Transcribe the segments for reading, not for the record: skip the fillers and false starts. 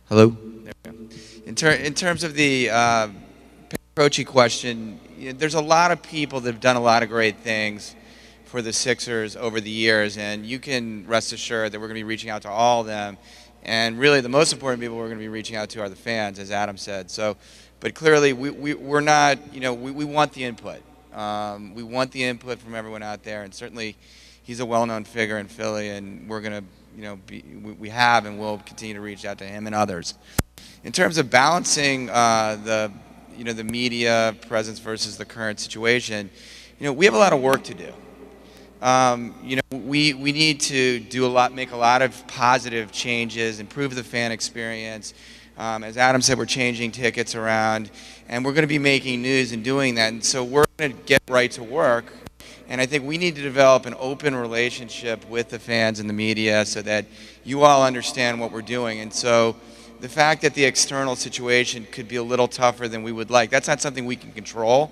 Hello? There we go. In terms of the Croce question, there's a lot of people that have done a lot of great things for the Sixers over the years, and you can rest assured that we're going to be reaching out to all of them. And really, the most important people we're going to be reaching out to are the fans, as Adam said. So, but clearly, we're not, we want the input. We want the input from everyone out there, and certainly he's a well-known figure in Philly, and we're going to, we have and will continue to reach out to him and others. In terms of balancing the media presence versus the current situation, we have a lot of work to do. We need to make a lot of positive changes, improve the fan experience. As Adam said, we're changing tickets around, and we're going to be making news and doing that. And so we're going to get right to work. And I think we need to develop an open relationship with the fans and the media so that you all understand what we're doing. And so the fact that the external situation could be a little tougher than we would like, that's not something we can control.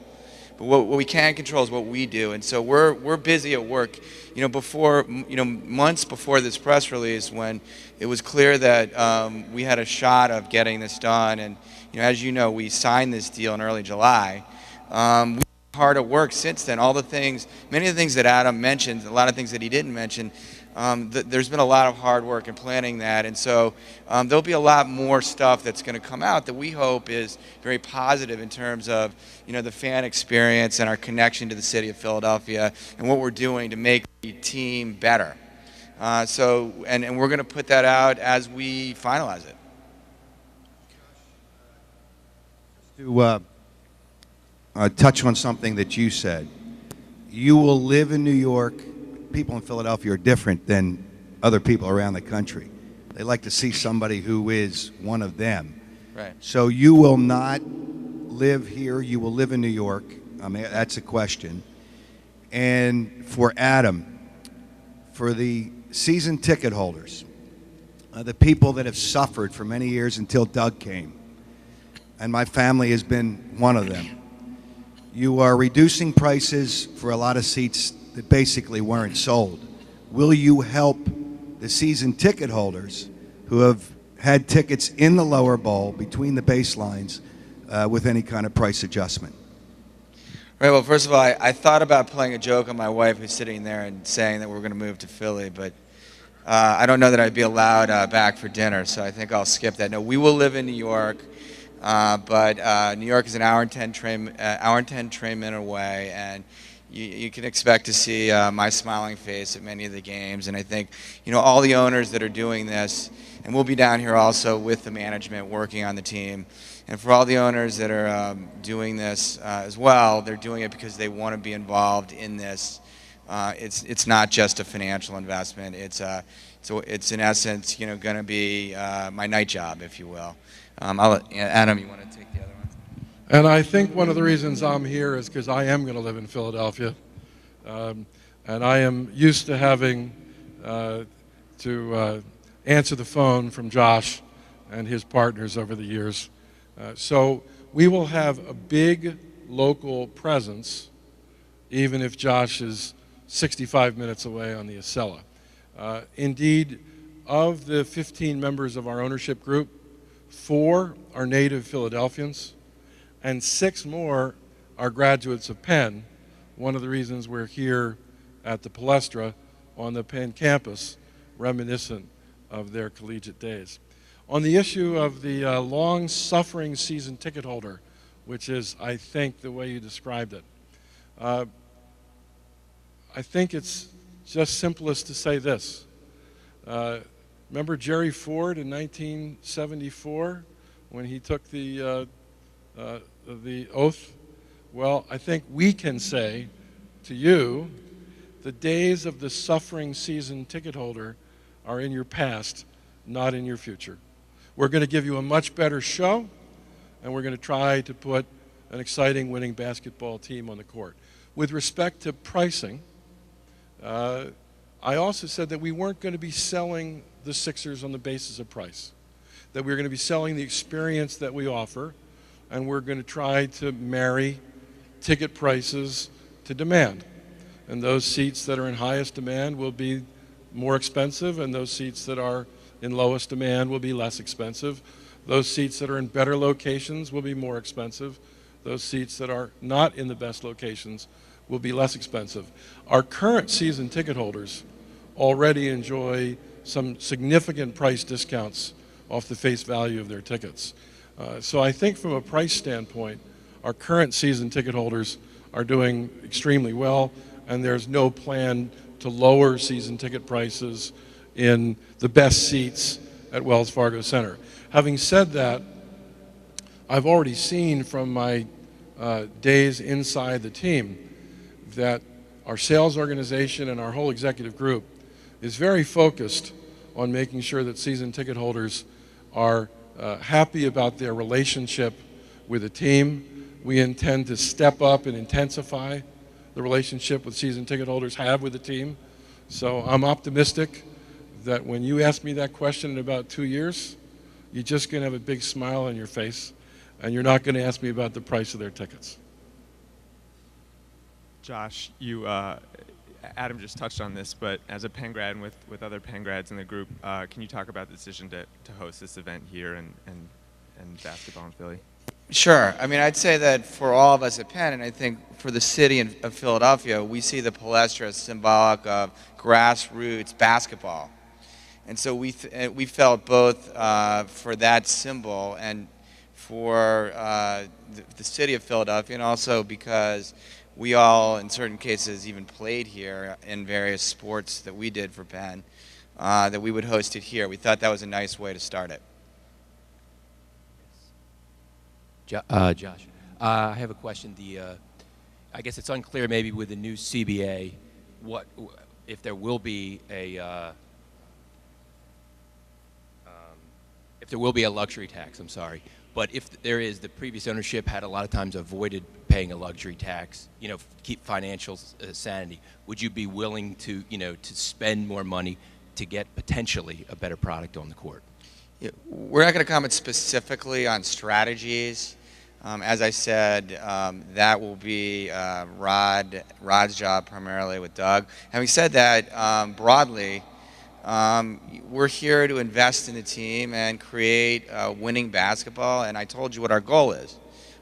But what we can control is what we do. And so we're busy at work. Months before this press release, when it was clear that we had a shot of getting this done, and as you know, we signed this deal in early July. We hard at work since then. Many of the things that Adam mentioned, a lot of things that he didn't mention, there's been a lot of hard work in planning that, and so there'll be a lot more stuff that's going to come out that we hope is very positive in terms of the fan experience and our connection to the city of Philadelphia and what we're doing to make the team better. And we're going to put that out as we finalize it. To touch on something that you said. You will live in New York. People in Philadelphia are different than other people around the country. They like to see somebody who is one of them. Right. So you will not live here. You will live in New York. I mean, that's a question. And for Adam, for the season ticket holders, the people that have suffered for many years until Doug came, and my family has been one of them. You are reducing prices for a lot of seats that basically weren't sold. Will you help the season ticket holders who have had tickets in the lower bowl between the baselines with any kind of price adjustment? Right, well, first of all, I thought about playing a joke on my wife who's sitting there and saying that we're going to move to Philly, but I don't know that I'd be allowed back for dinner, so I think I'll skip that. No, we will live in New York. But New York is an hour and 10 train minute away, and you can expect to see my smiling face at many of the games. And I think all the owners that are doing this, and we'll be down here also with the management working on the team. And for all the owners that are doing this as well, they're doing it because they want to be involved in this. It's not just a financial investment. It's in essence going to be my night job, if you will. Adam, you want to take the other one? And I think one of the reasons I'm here is because I am going to live in Philadelphia. And I am used to having to answer the phone from Josh and his partners over the years. So we will have a big local presence, even if Josh is 65 minutes away on the Acela. Indeed, of the 15 members of our ownership group, 4 are native Philadelphians, and 6 more are graduates of Penn. One of the reasons we're here at the Palestra on the Penn campus, reminiscent of their collegiate days. On the issue of the long-suffering season ticket holder, which is, I think, the way you described it, I think it's just simplest to say this. Remember Jerry Ford in 1974 when he took the oath? Well, I think we can say to you, the days of the suffering season ticket holder are in your past, not in your future. We're going to give you a much better show, and we're going to try to put an exciting winning basketball team on the court. With respect to pricing, I also said that we weren't going to be selling the Sixers on the basis of price, that we were going to be selling the experience that we offer, and we're going to try to marry ticket prices to demand. And those seats that are in highest demand will be more expensive, and those seats that are in lowest demand will be less expensive. Those seats that are in better locations will be more expensive. Those seats that are not in the best locations will be less expensive. Our current season ticket holders already enjoy some significant price discounts off the face value of their tickets. So I think from a price standpoint, our current season ticket holders are doing extremely well, and there's no plan to lower season ticket prices in the best seats at Wells Fargo Center. Having said that, I've already seen from my days inside the team that our sales organization and our whole executive group is very focused on making sure that season ticket holders are happy about their relationship with the team. We intend to step up and intensify the relationship with season ticket holders have with the team. So I'm optimistic that when you ask me that question in about 2 years, you're just going to have a big smile on your face, and you're not going to ask me about the price of their tickets. Josh, Adam just touched on this, but as a Penn grad and with other Penn grads in the group, can you talk about the decision to host this event here and basketball in Philly? Sure. I mean, I'd say that for all of us at Penn, and I think for the city of Philadelphia, we see the Palestra as symbolic of grassroots basketball. And so we felt both for that symbol and for the city of Philadelphia, and also because we all, in certain cases, even played here in various sports that we did for Penn, that we would host it here. We thought that was a nice way to start it. Josh, I have a question. I guess it's unclear maybe with the new CBA if there will be a luxury tax. I'm sorry, but if there is, the previous ownership had a lot of times avoided paying a luxury tax. Keep financial sanity. Would you be willing to to spend more money to get potentially a better product on the court? Yeah, we're not going to comment specifically on strategies. As I said, that will be Rod's job primarily with Doug. Having said that, broadly, we're here to invest in the team and create winning basketball, and I told you what our goal is.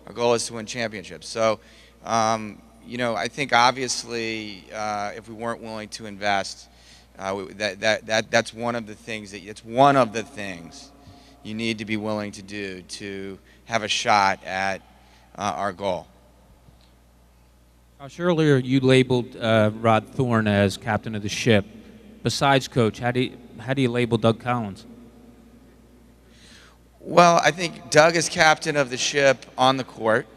Our goal is to win championships. So, I think obviously if we weren't willing to invest, that's one of the things you need to be willing to do to have a shot at our goal. Josh, earlier you labeled Rod Thorne as captain of the ship. Besides coach, how do you label Doug Collins? Well, I think Doug is captain of the ship on the court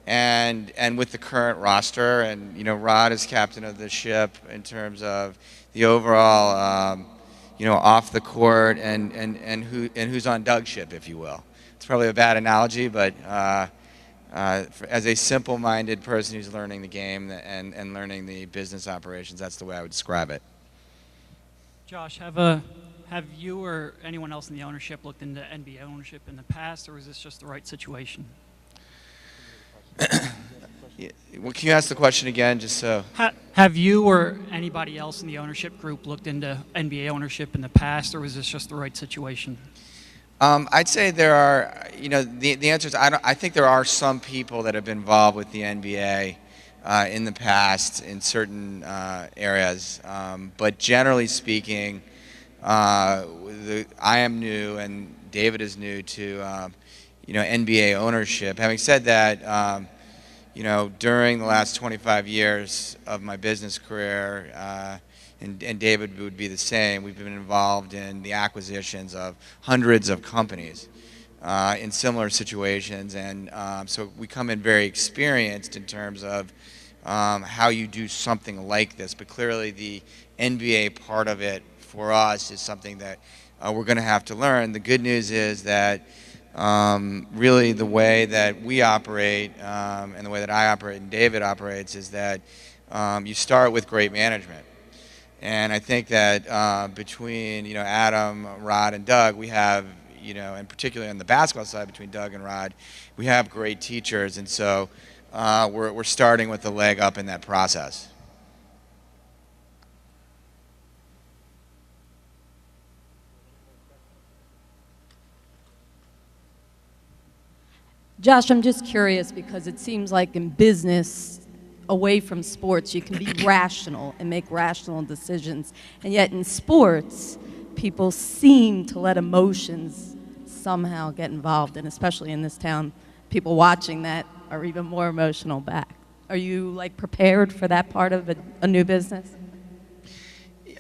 and with the current roster, and Rod is captain of the ship in terms of the overall off the court and who's on Doug's ship, if you will. It's probably a bad analogy, but as a simple-minded person who's learning the game and learning the business operations, that's the way I would describe it. Josh, have you or anyone else in the ownership looked into NBA ownership in the past, or is this just the right situation? Yeah. Well, can you ask the question again, just so? Have you or anybody else in the ownership group looked into NBA ownership in the past, or was this just the right situation? I'd say there are, the answer is I think there are some people that have been involved with the NBA in the past in certain areas, but generally speaking, I am new and David is new to NBA ownership. Having said that, during the last 25 years of my business career, and David would be the same, we've been involved in the acquisitions of hundreds of companies in similar situations, and so we come in very experienced in terms of how you do something like this. But clearly the NBA part of it for us is something that we're going to have to learn. The good news is that really the way that we operate and the way that I operate and David operates is that you start with great management. And I think that between Adam, Rod, and Doug, we have and particularly on the basketball side between Doug and Rod, we have great teachers, and so we're starting with a leg up in that process. Josh, I'm just curious because it seems like in business, away from sports, you can be rational and make rational decisions. And yet in sports, people seem to let emotions somehow get involved. And especially in this town, people watching that are even more emotional back. Are you like prepared for that part of a new business?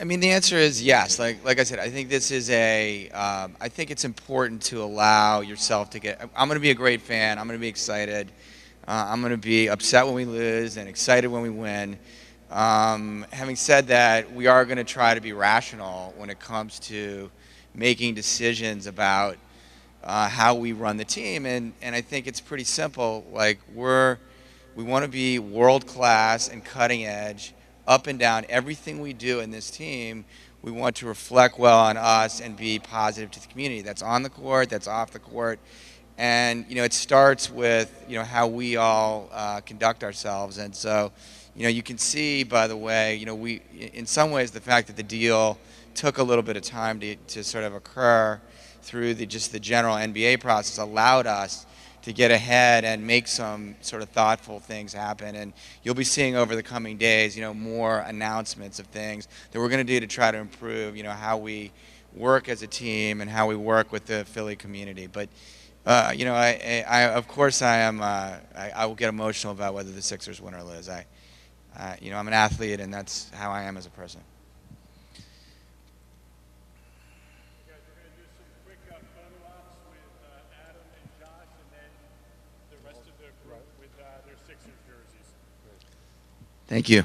I mean, the answer is yes. Like I said, I think this is I think it's important to allow yourself to get. I'm going to be a great fan. I'm going to be excited. I'm going to be upset when we lose and excited when we win. Having said that, we are going to try to be rational when it comes to making decisions about how we run the team. And I think it's pretty simple. Like we want to be world class and cutting edge. Up and down, everything we do in this team, we want to reflect well on us and be positive to the community. That's on the court, that's off the court. And, it starts with, how we all conduct ourselves. And so, you can see, by the way, in some ways, the fact that the deal took a little bit of time to sort of occur through just the general NBA process allowed us to get ahead and make some sort of thoughtful things happen. And you'll be seeing over the coming days, more announcements of things that we're going to do to try to improve, how we work as a team and how we work with the Philly community. But, I of course I am, I will get emotional about whether the Sixers win or lose. I'm an athlete and that's how I am as a person. Thank you.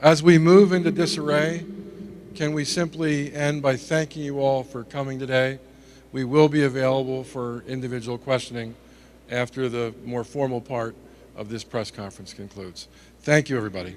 As we move into disarray, can we simply end by thanking you all for coming today? We will be available for individual questioning after the more formal part of this press conference concludes. Thank you, everybody.